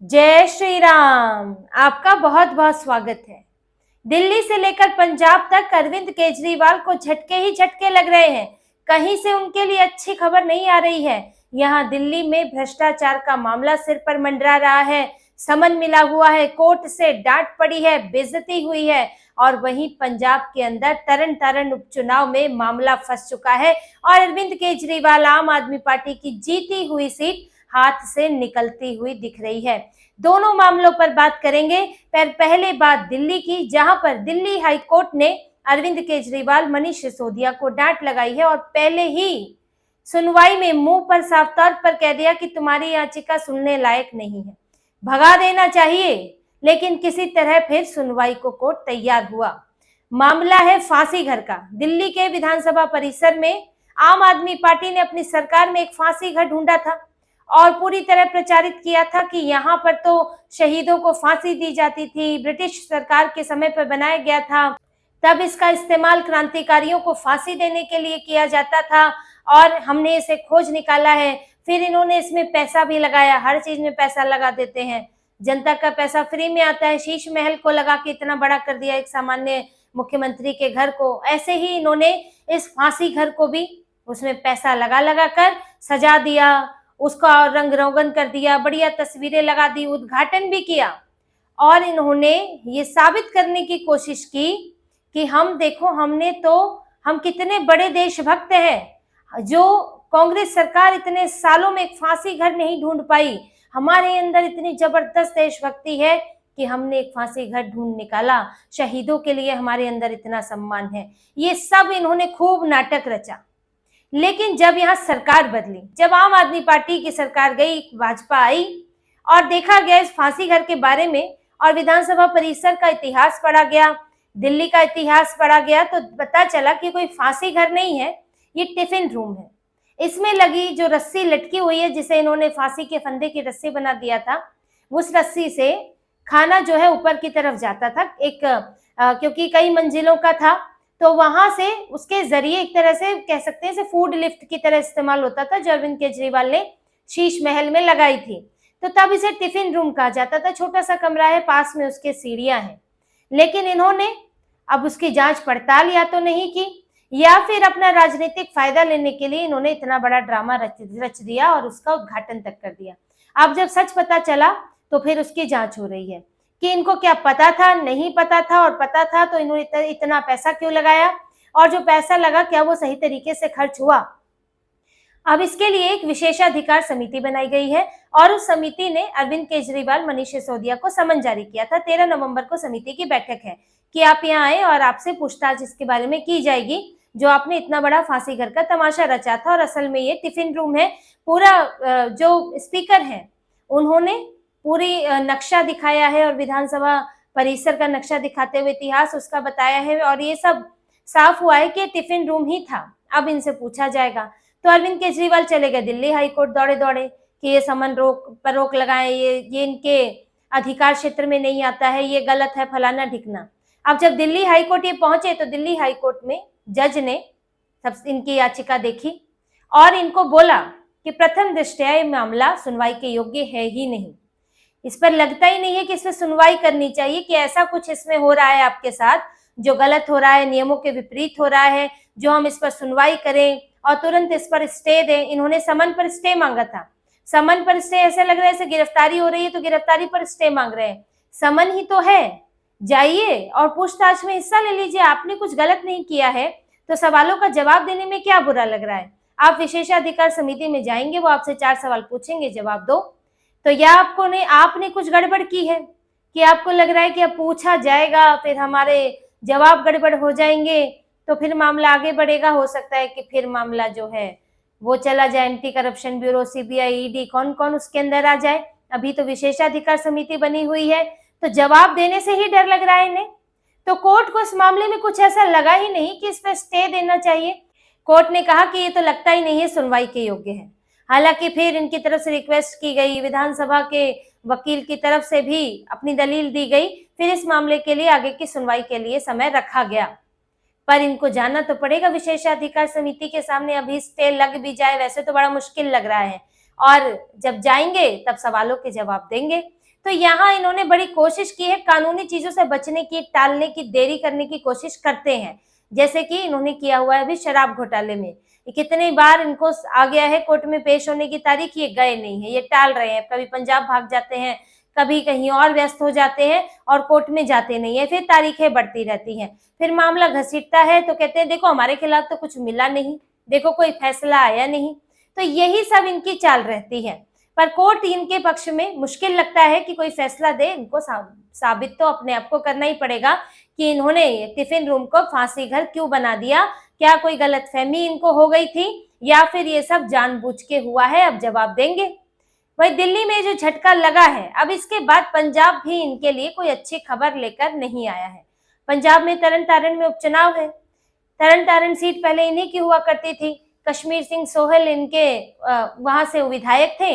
जय श्री राम। आपका बहुत बहुत स्वागत है। दिल्ली से लेकर पंजाब तक अरविंद केजरीवाल को झटके ही झटके लग रहे हैं। कहीं से उनके लिए अच्छी खबर नहीं आ रही है। यहाँ दिल्ली में भ्रष्टाचार का मामला सिर पर मंडरा रहा है। समन मिला हुआ है, कोर्ट से डांट पड़ी है, बेइज्जती हुई है। और वहीं पंजाब के अंदर तरन तारण उपचुनाव में मामला फंस चुका है और अरविंद केजरीवाल आम आदमी पार्टी की जीती हुई सीट हाथ से निकलती हुई दिख रही है। दोनों मामलों पर बात करेंगे। पर पहले बात दिल्ली की, जहां पर दिल्ली हाई कोर्ट ने अरविंद केजरीवाल, मनीष सिसोदिया को डांट लगाई है और पहले ही सुनवाई में मुंह पर साफ तौर पर कह दिया कि तुम्हारी याचिका सुनने लायक नहीं है, भगा देना चाहिए। लेकिन किसी तरह फिर सुनवाई को कोर्ट तैयार हुआ। मामला है फांसी घर का। दिल्ली के विधानसभा परिसर में आम आदमी पार्टी ने अपनी सरकार में एक फांसी घर ढूंढा था और पूरी तरह प्रचारित किया था कि यहाँ पर तो शहीदों को फांसी दी जाती थी, ब्रिटिश सरकार के समय पर बनाया गया था, तब इसका इस्तेमाल क्रांतिकारियों को फांसी देने के लिए किया जाता था और हमने इसे खोज निकाला है। फिर इन्होंने इसमें पैसा भी लगाया, हर चीज में पैसा लगा देते हैं, जनता का पैसा फ्री में आता है। शीश महल को लगा के इतना बड़ा कर दिया एक सामान्य मुख्यमंत्री के घर को, ऐसे ही इन्होंने इस फांसी घर को भी उसमें पैसा लगा लगा कर सजा दिया, उसका रंग रोगन कर दिया, बढ़िया तस्वीरें लगा दी, उद्घाटन भी किया। और इन्होंने ये साबित करने की कोशिश की कि हम देखो, हम कितने बड़े देशभक्त हैं। जो कांग्रेस सरकार इतने सालों में एक फांसी घर नहीं ढूंढ पाई, हमारे अंदर इतनी जबरदस्त देशभक्ति है कि हमने एक फांसी घर ढूंढ निकाला। शहीदों के लिए हमारे अंदर इतना सम्मान है। ये सब इन्होंने खूब नाटक रचा। लेकिन जब यहाँ सरकार बदली, जब आम आदमी पार्टी की सरकार गई, भाजपा आई और देखा गया इस फांसी घर के बारे में और विधानसभा परिसर का इतिहास पढ़ा गया, दिल्ली का इतिहास पढ़ा गया, तो पता चला कि कोई फांसी घर नहीं है, ये टिफिन रूम है। इसमें लगी जो रस्सी लटकी हुई है, जिसे इन्होंने फांसी के फंदे की रस्सी बना दिया था, उस रस्सी से खाना जो है ऊपर की तरफ जाता था। क्योंकि कई मंजिलों का था तो वहां से उसके जरिए एक तरह से कह सकते हैं फूड लिफ्ट की तरह इस्तेमाल होता था, जो अरविंद केजरीवाल ने शीश महल में लगाई थी। तो तब इसे टिफिन रूम कहा जाता था। छोटा सा कमरा है, पास में उसके सीढ़ियां हैं। लेकिन इन्होंने अब उसकी जांच पड़ताल या तो नहीं की, या फिर अपना राजनीतिक फायदा लेने के लिए इन्होंने इतना बड़ा ड्रामा रच दिया और उसका उद्घाटन तक कर दिया। अब जब सच पता चला तो फिर उसकी जांच हो रही है कि इनको क्या पता था, नहीं पता था, और पता था तो इन्होंने इतना पैसा क्यों लगाया, और जो पैसा लगा क्या वो सही तरीके से खर्च हुआ। अब इसके लिए एक विशेषाधिकार समिति बनाई गई है और उस समिति ने अरविंद केजरीवाल, मनीष सिसोदिया को समन जारी किया था। 13 नवंबर को समिति की बैठक है कि आप यहाँ आए और आपसे पूछताछ इसके बारे में की जाएगी, जो आपने इतना बड़ा फांसी घर का तमाशा रचा था और असल में ये टिफिन रूम है। पूरा जो स्पीकर है उन्होंने पूरी नक्शा दिखाया है और विधानसभा परिसर का नक्शा दिखाते हुए इतिहास उसका बताया है, और ये सब साफ हुआ है कि टिफिन रूम ही था। अब इनसे पूछा जाएगा। तो अरविंद केजरीवाल चले गए दिल्ली हाईकोर्ट दौड़े दौड़े कि ये समन रोक लगाएं, ये इनके अधिकार क्षेत्र में नहीं आता है, ये गलत है, फलाना ढिकना। अब जब दिल्ली हाईकोर्ट ये पहुंचे तो दिल्ली हाईकोर्ट में जज ने सब इनकी याचिका देखी और इनको बोला कि प्रथम दृष्टया ये मामला सुनवाई के योग्य है ही नहीं। इस पर लगता ही नहीं है कि इसमें सुनवाई करनी चाहिए, कि ऐसा कुछ इसमें हो रहा है आपके साथ जो गलत हो रहा है, नियमों के विपरीत हो रहा है, जो हम इस पर सुनवाई करें और तुरंत इस पर स्टे दें। इन्होंने समन पर स्टे मांगा था। समन पर स्टे, ऐसे लग रहा है जैसे गिरफ्तारी हो रही है तो गिरफ्तारी पर स्टे मांग रहे हैं। समन ही तो है, जाइए और पूछताछ में हिस्सा ले लीजिए। आपने कुछ गलत नहीं किया है तो सवालों का जवाब देने में क्या बुरा लग रहा है। आप विशेषाधिकार समिति में जाएंगे, वो आपसे 4 सवाल पूछेंगे, जवाब दो। तो या आपने कुछ गड़बड़ की है कि आपको लग रहा है कि अब पूछा जाएगा फिर हमारे जवाब गड़बड़ हो जाएंगे तो फिर मामला आगे बढ़ेगा। हो सकता है कि फिर मामला जो है वो चला जाए, anti corruption bureau, CBI, ED, कौन कौन उसके अंदर आ जाए। अभी तो विशेषाधिकार समिति बनी हुई है तो जवाब देने से ही डर लग रहा है इन्हें। तो कोर्ट को इस मामले में कुछ ऐसा लगा ही नहीं कि इस पर स्टे देना चाहिए। कोर्ट ने कहा कि ये तो लगता ही नहीं है सुनवाई के योग्य है। हालांकि फिर इनकी तरफ से रिक्वेस्ट की गई, विधानसभा के वकील की तरफ से भी अपनी दलील दी गई, फिर इस मामले के लिए आगे की सुनवाई के लिए समय रखा गया। पर इनको जाना तो पड़ेगा विशेषाधिकार समिति के सामने। अभी स्टे लग भी जाए वैसे तो बड़ा मुश्किल लग रहा है, और जब जाएंगे तब सवालों के जवाब देंगे। तो यहाँ इन्होंने बड़ी कोशिश की है, कानूनी चीजों से बचने की, टालने की, देरी करने की कोशिश करते हैं, जैसे कि इन्होंने किया हुआ है अभी शराब घोटाले में। कितनी बार इनको आ गया है कोर्ट में पेश होने की तारीख, ये गए नहीं है, ये टाल रहे हैं, कभी पंजाब भाग जाते हैं, कभी कहीं और व्यस्त हो जाते हैं और कोर्ट में जाते नहीं है, फिर तारीखें बढ़ती रहती हैं, फिर मामला घसीटता है तो कहते हैं देखो हमारे खिलाफ तो कुछ मिला नहीं, देखो कोई फैसला आया नहीं। तो यही सब इनकी चाल रहती है, पर कोर्ट इनके पक्ष में मुश्किल लगता है कि कोई फैसला दे। इनको साबित तो अपने आप को करना ही पड़ेगा कि इन्होंने टिफिन रूम को फांसी घर क्यों बना दिया, क्या कोई गलतफहमी इनको हो गई थी या फिर ये सब जानबूझ के हुआ है, अब जवाब देंगे। वही दिल्ली में जो झटका लगा है, अब इसके बाद पंजाब भी इनके लिए कोई अच्छी खबर लेकर नहीं आया है। पंजाब में तरन तारण में उपचुनाव है। तरन तारण सीट पहले इन्हीं की हुआ करती थी, कश्मीर सिंह सोहेल इनके वहां से विधायक थे,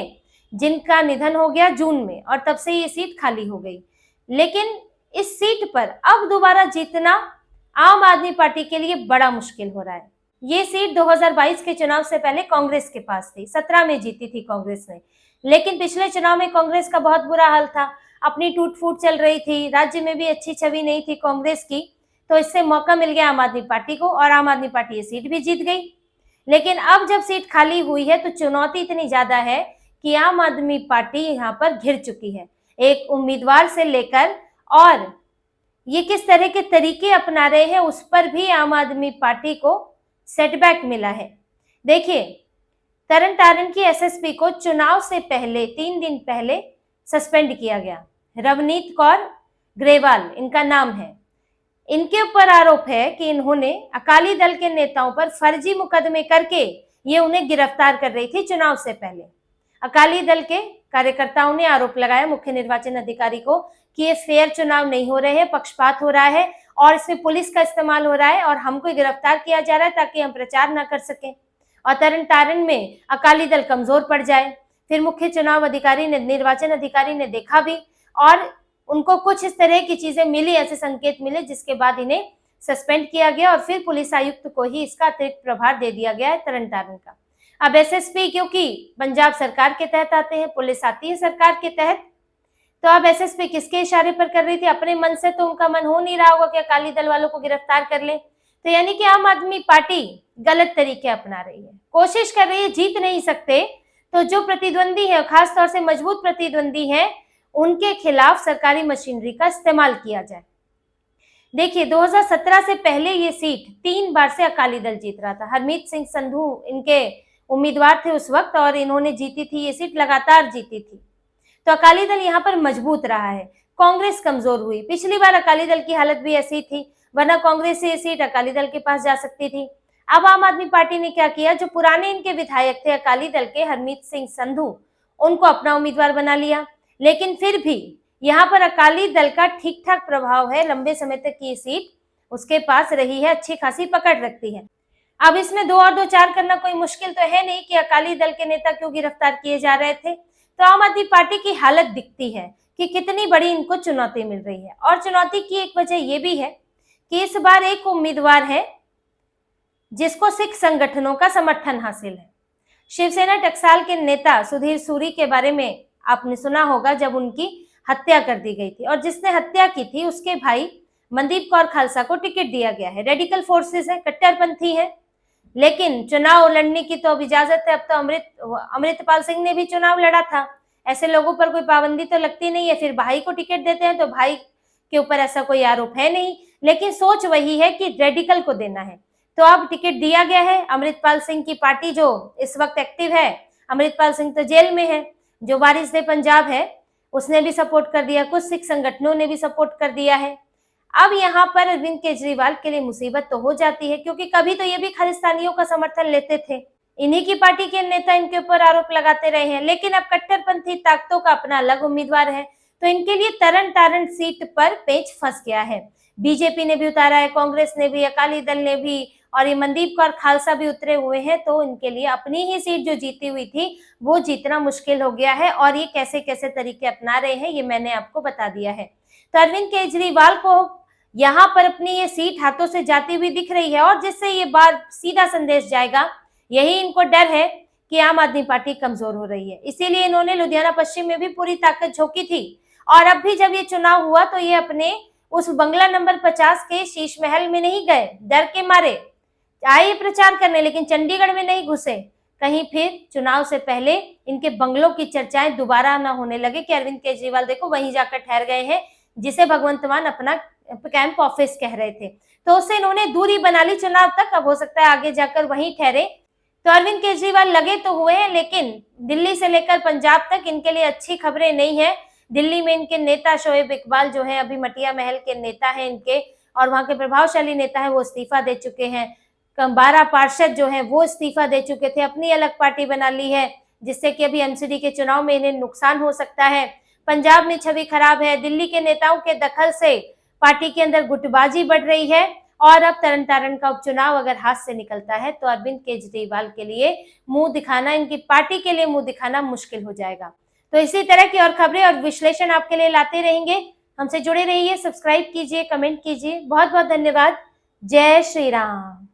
जिनका निधन हो गया जून में और तब से ये सीट खाली हो गई। लेकिन इस सीट पर अब दोबारा जीतना आम आदमी पार्टी के लिए बड़ा मुश्किल हो रहा है। ये सीट 2022 के चुनाव से पहले कांग्रेस के पास थी, 17 में जीती थी कांग्रेस ने, लेकिन पिछले चुनाव में कांग्रेस का बहुत बुरा हाल था, अपनी टूट फूट चल रही थी, राज्य में भी अच्छी छवि नहीं थी कांग्रेस की, तो इससे मौका मिल गया आम आदमी पार्टी को और आम आदमी पार्टी ये सीट भी जीत गई। लेकिन अब जब सीट खाली हुई है तो चुनौती इतनी ज्यादा है कि आम आदमी पार्टी यहाँ पर घिर चुकी है, एक उम्मीदवार से लेकर और ये किस तरह के तरीके अपना रहे हैं उस पर भी आम आदमी पार्टी को सेटबैक मिला है। देखिए, तरन तारण की एसएसपी को चुनाव से पहले 3 दिन पहले सस्पेंड किया गया। रवनीत कौर ग्रेवाल इनका नाम है। इनके ऊपर आरोप है कि इन्होंने अकाली दल के नेताओं पर फर्जी मुकदमे करके ये उन्हें गिरफ्तार कर रही थी चुनाव से पहले। अकाली दल के कार्यकर्ताओं ने आरोप लगाया मुख्य निर्वाचन अधिकारी को कि ये फेयर चुनाव नहीं हो रहे हैं, पक्षपात हो रहा है और इसमें पुलिस का इस्तेमाल हो रहा है और हमको गिरफ्तार किया जा रहा है ताकि हम प्रचार ना कर सकें और तरन तारण में अकाली दल कमजोर पड़ जाए। फिर मुख्य चुनाव अधिकारी ने, निर्वाचन अधिकारी ने देखा भी और उनको कुछ इस तरह की चीजें मिली, ऐसे संकेत मिले जिसके बाद इन्हें सस्पेंड किया गया और फिर पुलिस आयुक्त को ही इसका अतिरिक्त प्रभार दे दिया गया है तरन तारण का। अब एसएसपी क्योंकि पंजाब सरकार के तहत आते हैं, पुलिस आती है सरकार के तहत, तो अब एसएसपी किसके इशारे पर कर रही थी? अपने मन से तो उनका मन हो नहीं रहा होगा कि अकाली दल वालों को गिरफ्तार कर ले। तो यानी कि आम आदमी पार्टी गलत तरीके अपना रही है, कोशिश कर रही है, जीत नहीं सकते तो जो प्रतिद्वंदी है, खासतौर से मजबूत प्रतिद्वंदी है, उनके खिलाफ सरकारी मशीनरी का इस्तेमाल किया जाए। देखिए, 2017 से पहले ये सीट 3 बार से अकाली दल जीत रहा था। हरमीत सिंह संधू इनके उम्मीदवार थे उस वक्त और इन्होंने जीती थी ये सीट, लगातार जीती थी। तो अकाली दल यहाँ पर मजबूत रहा है, कांग्रेस कमजोर हुई। पिछली बार अकाली दल की हालत भी ऐसी थी, वरना कांग्रेस से ये सीट अकाली दल के पास जा सकती थी। अब आम आदमी पार्टी ने क्या किया, जो पुराने इनके विधायक थे अकाली दल के, हरमीत सिंह संधू, उनको अपना उम्मीदवार बना लिया। लेकिन फिर भी यहाँ पर अकाली दल का ठीक ठाक प्रभाव है, लंबे समय तक ये सीट उसके पास रही है, अच्छी खासी पकड़ रखती है। अब इसमें 2 और 2 4 करना कोई मुश्किल तो है नहीं कि अकाली दल के नेता क्यों गिरफ्तार किए जा रहे थे। तो आम आदमी पार्टी की हालत दिखती है कि कितनी बड़ी इनको चुनौती मिल रही है। और चुनौती की एक वजह यह भी है कि इस बार एक उम्मीदवार है जिसको सिख संगठनों का समर्थन हासिल है। शिवसेना टकसाल के नेता सुधीर सूरी के बारे में आपने सुना होगा, जब उनकी हत्या कर दी गई थी और जिसने हत्या की थी उसके भाई मनदीप कौर खालसा को टिकट दिया गया है। रेडिकल फोर्सेस है, कट्टरपंथी है, लेकिन चुनाव लड़ने की तो अब इजाजत है। अब तो अमृतपाल सिंह ने भी चुनाव लड़ा था, ऐसे लोगों पर कोई पाबंदी तो लगती नहीं है। फिर भाई को टिकट देते हैं तो भाई के ऊपर ऐसा कोई आरोप है नहीं, लेकिन सोच वही है कि रेडिकल को देना है। तो अब टिकट दिया गया है। अमृतपाल सिंह की पार्टी जो इस वक्त एक्टिव है, अमृतपाल सिंह तो जेल में है, जो वारिस ए पंजाब है उसने भी सपोर्ट कर दिया, कुछ सिख संगठनों ने भी सपोर्ट कर दिया है। अब यहाँ पर अरविंद केजरीवाल के लिए मुसीबत तो हो जाती है, क्योंकि कभी तो ये भी खालिस्तानियों का समर्थन लेते थे, इन्हीं की पार्टी के नेता इनके ऊपर आरोप लगाते रहे हैं। लेकिन अब कट्टरपंथी ताकतों का अपना अलग उम्मीदवार है, तो इनके लिए तरन तारण सीट पर पेच फंस गया है। बीजेपी ने भी उतारा है, कांग्रेस ने भी, अकाली दल ने भी, और ये मनदीप कौर खालसा भी उतरे हुए हैं। तो इनके लिए अपनी ही सीट जो जीती हुई थी वो जीतना मुश्किल हो गया है। और ये कैसे कैसे तरीके अपना रहे हैं ये मैंने आपको बता दिया है। तो अरविंद केजरीवाल को यहाँ पर अपनी ये सीट हाथों से जाती हुई दिख रही है, और जिससे ये बार सीधा संदेश जाएगा, यही इनको डर है कि आम आदमी पार्टी कमजोर हो रही है। इसीलिए इन्होंने लुधियाना पश्चिम में भी पूरी ताकत झोंकी थी और अब भी जब ये चुनाव हुआ तो ये अपने उस बंगला नंबर 50 के शीश महल में नहीं गए, डर के मारे आए प्रचार करने, लेकिन चंडीगढ़ में नहीं घुसे। कहीं फिर चुनाव से पहले इनके बंगलों की चर्चाएं दोबारा ना होने लगे कि अरविंद केजरीवाल देखो वहीं जाकर ठहर गए हैं, जिसे भगवंत मान अपना कैंप ऑफिस कह रहे थे। तो उससे इन्होंने दूरी बना ली चुनाव तक, अब हो सकता है आगे जाकर वहीं ठहरे। तो अरविंद केजरीवाल लगे तो हुए हैं, लेकिन दिल्ली से लेकर पंजाब तक इनके लिए अच्छी खबरें नहीं है। दिल्ली में इनके नेता शोएब इकबाल जो है अभी मटिया महल के नेता हैं इनके, और वहां के प्रभावशाली नेता है वो इस्तीफा दे चुके हैं। 12 पार्षद जो हैं वो इस्तीफा दे चुके थे, अपनी अलग पार्टी बना ली है, जिससे कि अभी एमसीडी के चुनाव में इन्हें नुकसान हो सकता है। पंजाब में छवि खराब है, दिल्ली के नेताओं के दखल से पार्टी के अंदर गुटबाजी बढ़ रही है, और अब तरन तारण का उपचुनाव अगर हाथ से निकलता है तो अरविंद केजरीवाल के लिए मुंह दिखाना, इनकी पार्टी के लिए मुंह दिखाना मुश्किल हो जाएगा। तो इसी तरह की और खबरें और विश्लेषण आपके लिए लाते रहेंगे। हमसे जुड़े रहिए, सब्सक्राइब कीजिए, कमेंट कीजिए। बहुत बहुत धन्यवाद। जय श्री राम।